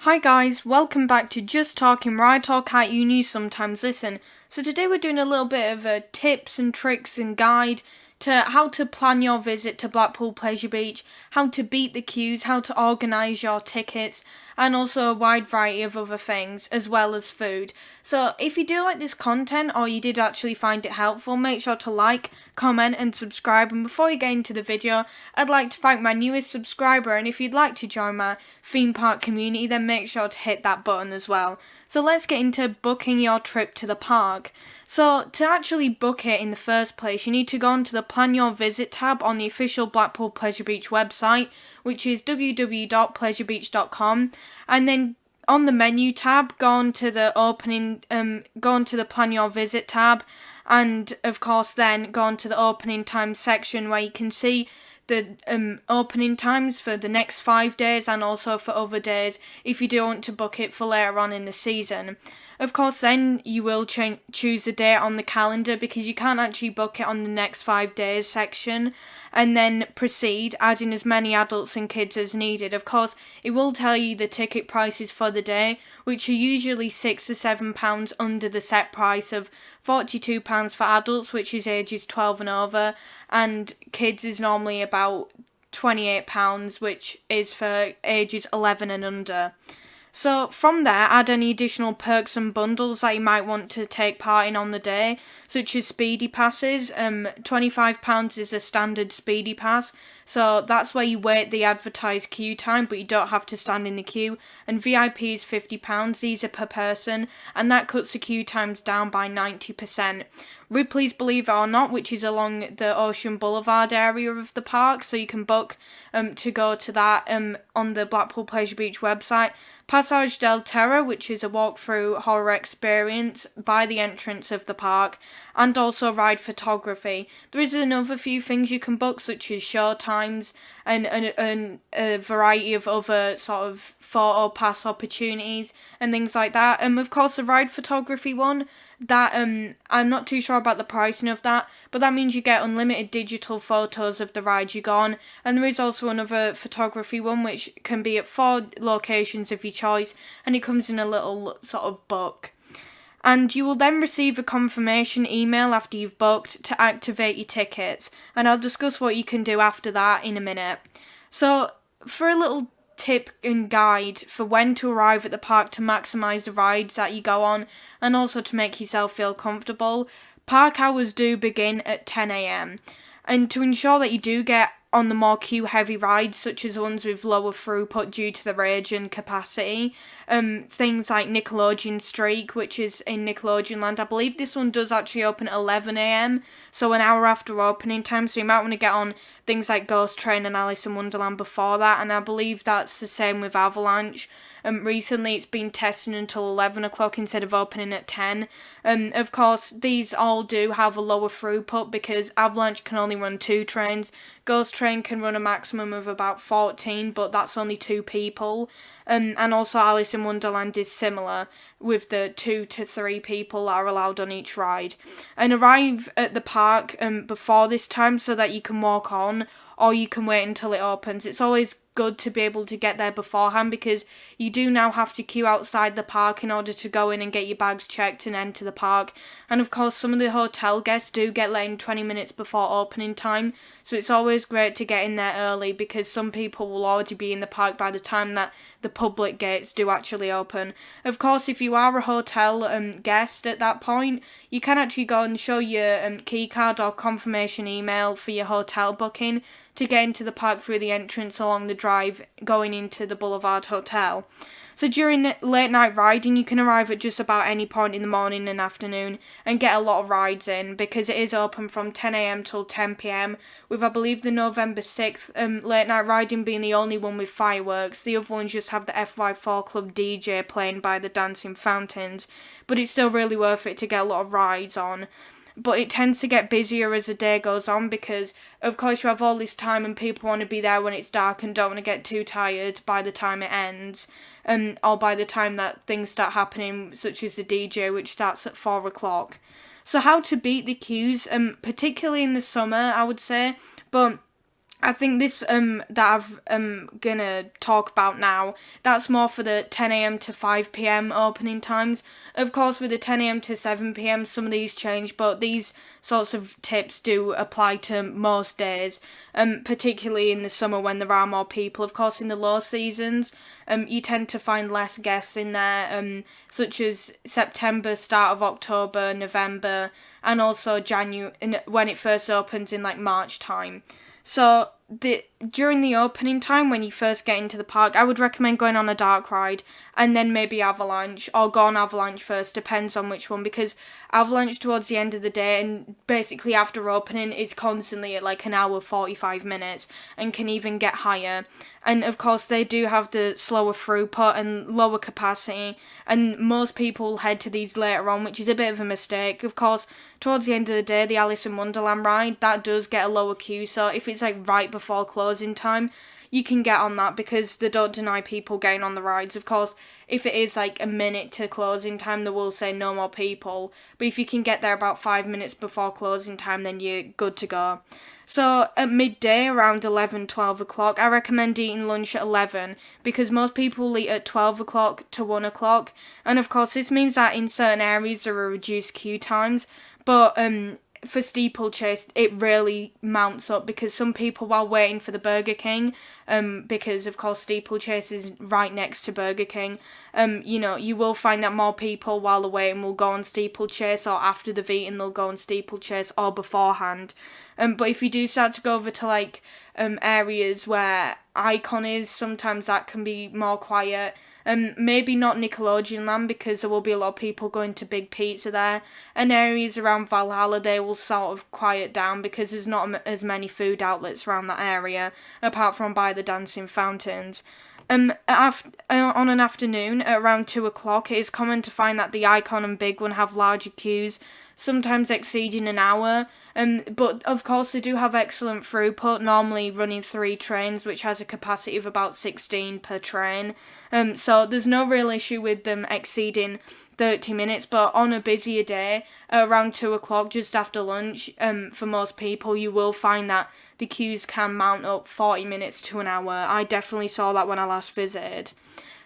Hi guys, welcome back to Just Talking, where I talk at you and you sometimes listen. So today we're doing a little bit of a tips and tricks and guide to how to plan your visit to Blackpool Pleasure Beach, how to beat the queues, how to organise your tickets, and also a wide variety of other things, as well as food. So if you do like this content, or you did actually find it helpful, make sure to like, comment and subscribe. And before you get into the video, I'd like to thank my newest subscriber, and if you'd like to join my theme park community, then make sure to hit that button as well. So let's get into booking your trip to the park. So to actually book it in the first place, you need to go onto the Plan Your Visit tab on the official Blackpool Pleasure Beach website, which is www.pleasurebeach.com, and then on the menu tab, go on to the Plan Your Visit tab, and of course then go on to the opening times section where you can see the opening times for the next 5 days and also for other days if you do want to book it for later on in the season. Of course, then you will choose a date on the calendar, because you can't actually book it on the next 5 days section, and then proceed, adding as many adults and kids as needed. Of course, it will tell you the ticket prices for the day, which are usually £6 to £7 under the set price of £42 for adults, which is ages 12 and over, and kids is normally about £28, which is for ages 11 and under. So from there, add any additional perks and bundles that you might want to take part in on the day, such as speedy passes. £25 is a standard speedy pass, so that's where you wait the advertised queue time, but you don't have to stand in the queue. And VIP is £50, these are per person, and that cuts the queue times down by 90%. Ripley's Believe It or Not, which is along the Ocean Boulevard area of the park, so you can book to go to that on the Blackpool Pleasure Beach website. Passage del Terror, which is a walk-through horror experience by the entrance of the park, and also ride photography. There is another few things you can book, such as show times and a variety of other sort of photo pass opportunities and things like that. Of course, the ride photography one, that I'm not too sure about the pricing of that, but that means you get unlimited digital photos of the ride you go on. And there is also another photography one, which can be at 4 locations of your choice, and it comes in a little sort of book. And you will then receive a confirmation email after you've booked to activate your tickets, and I'll discuss what you can do after that in a minute. So for a little tip and guide for when to arrive at the park to maximise the rides that you go on, and also to make yourself feel comfortable, park hours do begin at 10 a.m. And to ensure that you do get on the more queue-heavy rides, such as ones with lower throughput due to the range and capacity, things like Nickelodeon Streak, which is in Nickelodeon Land. I believe this one does actually open at 11 a.m, so an hour after opening time, so you might want to get on things like Ghost Train and Alice in Wonderland before that, and I believe that's the same with Avalanche. Recently it's been tested until 11 o'clock instead of opening at 10. Of course, these all do have a lower throughput because Avalanche can only run 2 trains. Ghost Train can run a maximum of about 14, but that's only 2 people. And also Alice in Wonderland is similar, with the 2 to 3 people that are allowed on each ride. And arrive at the park before this time so that you can walk on, or you can wait until it opens. It's always good to be able to get there beforehand, because you do now have to queue outside the park in order to go in and get your bags checked and enter the park. And of course, some of the hotel guests do get let in 20 minutes before opening time, so it's always great to get in there early, because some people will already be in the park by the time that the public gates do actually open. Of course, if you are a hotel guest at that point, you can actually go and show your key card or confirmation email for your hotel booking to get into the park through the entrance along the drive going into the Boulevard Hotel. So during late night riding, you can arrive at just about any point in the morning and afternoon and get a lot of rides in, because it is open from 10 a.m. till 10 p.m, with I believe the November 6th late night riding being the only one with fireworks. The other ones just have the FY4 Club DJ playing by the dancing fountains, but it's still really worth it to get a lot of rides on. But it tends to get busier as the day goes on, because of course you have all this time and people want to be there when it's dark and don't want to get too tired by the time it ends, or by the time that things start happening, such as the DJ, which starts at 4 o'clock. So how to beat the queues, particularly in the summer, I would say, but I think this that I've gonna talk about now, that's more for the 10 a.m. to 5 p.m. opening times. Of course, with the 10 a.m. to 7 p.m. some of these change, but these sorts of tips do apply to most days, particularly in the summer when there are more people. Of course, in the low seasons, you tend to find less guests in there, such as September, start of October, November, and also January when it first opens in like March time. So during the opening time when you first get into the park, I would recommend going on a dark ride and then maybe Avalanche, or go on Avalanche first, depends on which one, because Avalanche towards the end of the day and basically after opening is constantly at like an hour 45 minutes and can even get higher. And of course they do have the slower throughput and lower capacity, and most people head to these later on, which is a bit of a mistake. Of course, towards the end of the day, the Alice in Wonderland ride, that does get a lower queue, so if it's like right before closing time, you can get on that because they don't deny people getting on the rides. Of course, if it is like a minute to closing time, they will say no more people, but if you can get there about 5 minutes before closing time, then you're good to go. So at midday, around 11, 12 o'clock, I recommend eating lunch at 11 because most people eat at 12 o'clock to 1 o'clock. And of course, this means that in certain areas there are reduced queue times, but for steeplechase, it really mounts up because some people, while waiting for the Burger King, because of course steeplechase is right next to Burger King, you will find that more people while they're waiting will go on steeplechase, or after they've eaten they'll go on steeplechase, or beforehand. But if you do start to go over to like areas where Icon is, sometimes that can be more quiet. Maybe not Nickelodeon Land because there will be a lot of people going to Big Pizza there, and areas around Valhalla they will sort of quiet down because there's not as many food outlets around that area apart from by the dancing fountains. On an afternoon at around 2 o'clock, it is common to find that the Icon and Big One have larger queues, sometimes exceeding an hour. But of course they do have excellent throughput, normally running 3 trains, which has a capacity of about 16 per train. So there's no real issue with them exceeding 30 minutes, but on a busier day, around 2 o'clock, just after lunch, for most people, you will find that the queues can mount up 40 minutes to an hour. I definitely saw that when I last visited.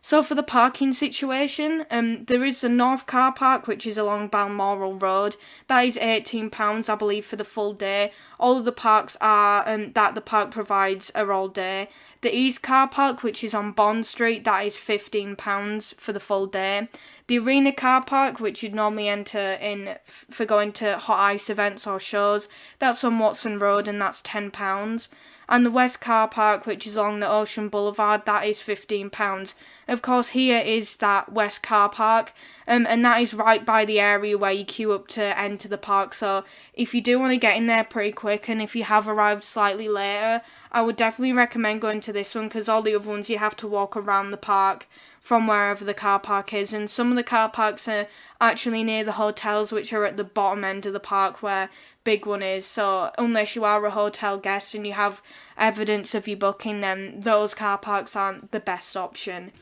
So for the parking situation, there is a North Car Park, which is along Balmoral Road. That is £18, I believe, for the full day. All of the parks are that the park provides are all day. The East Car Park, which is on Bond Street, that is £15 for the full day. The Arena Car Park, which you'd normally enter in for going to hot ice events or shows, that's on Watson Road and that's £10. And the West Car Park, which is along the Ocean Boulevard, that is £15. Of course, here is that West Car Park, and that is right by the area where you queue up to enter the park. So if you do want to get in there pretty quick, and if you have arrived slightly later, I would definitely recommend going to this one, because all the other ones you have to walk around the park from wherever the car park is, and some of the car parks are actually near the hotels, which are at the bottom end of the park where Big One is. So unless you are a hotel guest and you have evidence of your booking, then those car parks aren't the best option.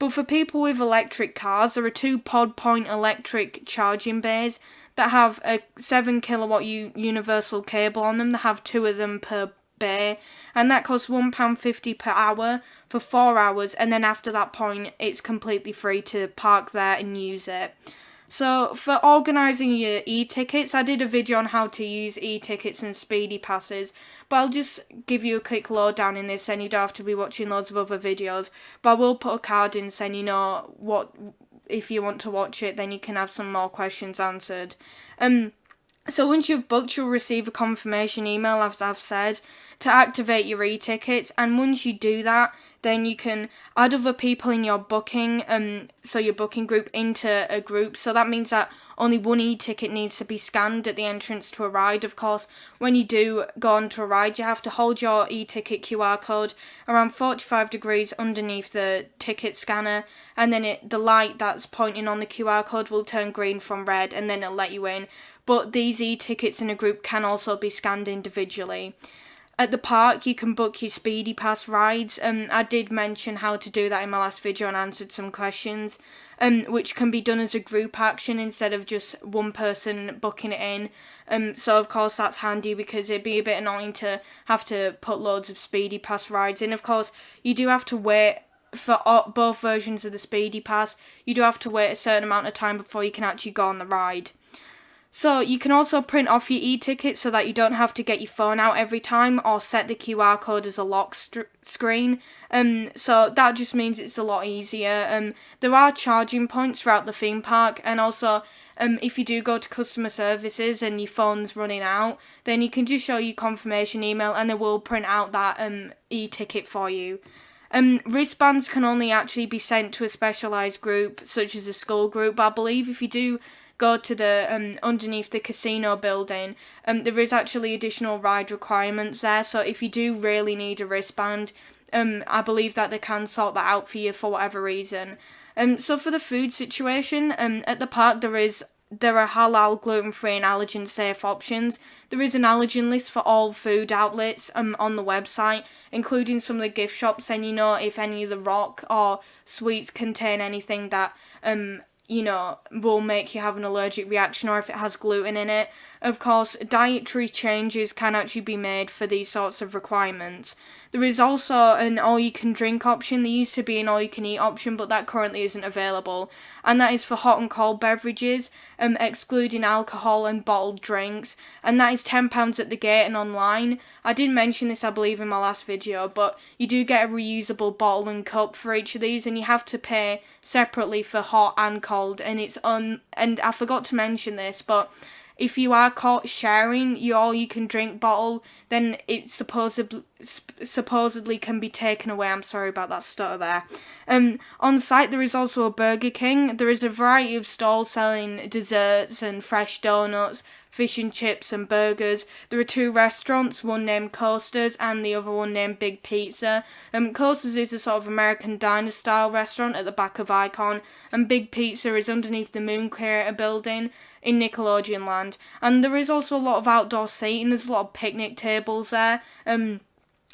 But for people with electric cars, there are 2 Pod Point electric charging bays that have a 7 kilowatt universal cable on them. They have 2 of them per bay, and that costs £1.50 per hour for 4 hours, and then after that point it's completely free to park there and use it. So for organising your e-tickets, I did a video on how to use e-tickets and speedy passes, but I'll just give you a quick lowdown in this, and you don't have to be watching loads of other videos, but I will put a card in saying, what if you want to watch it, then you can have some more questions answered. So once you've booked, you'll receive a confirmation email, as I've said, to activate your e-tickets, and once you do that, then you can add other people in your booking, so your booking group, into a group. So that means that only one e-ticket needs to be scanned at the entrance to a ride. Of course, when you do go onto a ride, you have to hold your e-ticket QR code around 45 degrees underneath the ticket scanner, and then the light that's pointing on the QR code will turn green from red, and then it'll let you in. But these e-tickets in a group can also be scanned individually. At the park, you can book your Speedy Pass rides. I did mention how to do that in my last video and answered some questions, which can be done as a group action instead of just one person booking it in. So of course that's handy because it'd be a bit annoying to have to put loads of Speedy Pass rides in. Of course, you do have to wait for both versions of the Speedy Pass. You do have to wait a certain amount of time before you can actually go on the ride. So you can also print off your e-ticket so that you don't have to get your phone out every time or set the QR code as a lock screen. So that just means it's a lot easier. There are charging points throughout the theme park, and also if you do go to customer services and your phone's running out, then you can just show your confirmation email and they will print out that e-ticket for you. Wristbands can only actually be sent to a specialised group, such as a school group, but I believe if you do go to the underneath the casino building, there is actually additional ride requirements there, so if you do really need a wristband, I believe that they can sort that out for you for whatever reason. So for the food situation, at the park there are halal, gluten-free and allergen-safe options. There is an allergen list for all food outlets on the website, including some of the gift shops, and you know if any of the rock or sweets contain anything that will make you have an allergic reaction or if it has gluten in it. Of course, dietary changes can actually be made for these sorts of requirements. There is also an all-you-can-drink option. There used to be an all-you-can-eat option, but that currently isn't available. And that is for hot and cold beverages, excluding alcohol and bottled drinks. And that is £10 at the gate and online. I did mention this, I believe, in my last video, but you do get a reusable bottle and cup for each of these, and you have to pay separately for hot and cold. And and I forgot to mention this, but if you are caught sharing your all-you-can-drink bottle, then it supposedly can be taken away. I'm sorry about that stutter there. On site, there is also a Burger King. There is a variety of stalls selling desserts and fresh donuts, fish and chips and burgers. There are 2 restaurants, one named Coasters and the other one named Big Pizza. Coasters is a sort of American diner-style restaurant at the back of Icon, and Big Pizza is underneath the Moon Creator building in Nickelodeon Land. And there is also a lot of outdoor seating. There's a lot of picnic tables there, and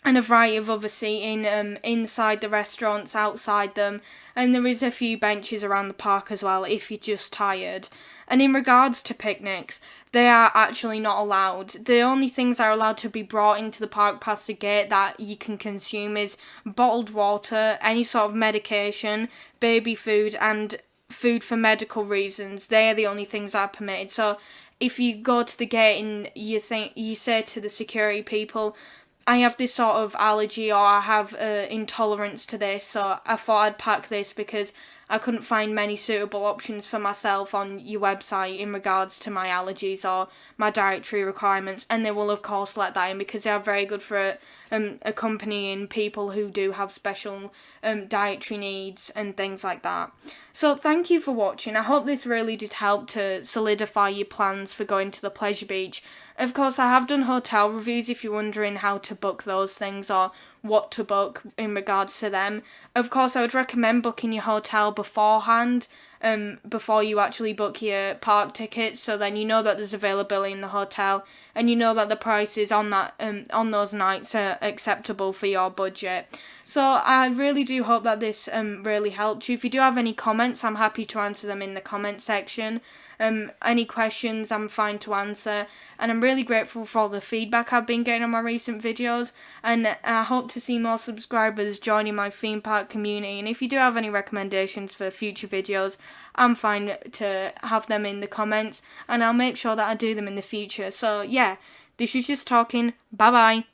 a variety of other seating inside the restaurants, outside them, and there is a few benches around the park as well if you're just tired. And in regards to picnics, they are actually not allowed. The only things that are allowed to be brought into the park past the gate that you can consume is bottled water, any sort of medication, baby food, and food for medical reasons. They are the only things that are permitted. So if you go to the gate and you say to the security people, I have this sort of allergy or I have intolerance to this, so I thought I'd pack this because I couldn't find many suitable options for myself on your website in regards to my allergies or my dietary requirements, and they will of course let that in because they are very good for accompanying people who do have special dietary needs and things like that. So thank you for watching. I hope this really did help to solidify your plans for going to the pleasure beach. Of course, I have done hotel reviews if you're wondering how to book those things or what to book in regards to them. Of course, I would recommend booking your hotel beforehand, before you actually book your park tickets, so then you know that there's availability in the hotel and you know that the prices on that on those nights are acceptable for your budget. So I really do hope that this really helped you. If you do have any comments, I'm happy to answer them in the comment section. Any questions, I'm fine to answer, and I'm really grateful for all the feedback I've been getting on my recent videos, and I hope to see more subscribers joining my theme park community. And if you do have any recommendations for future videos, I'm fine to have them in the comments, and I'll make sure that I do them in the future. So yeah, this is just talking. Bye bye.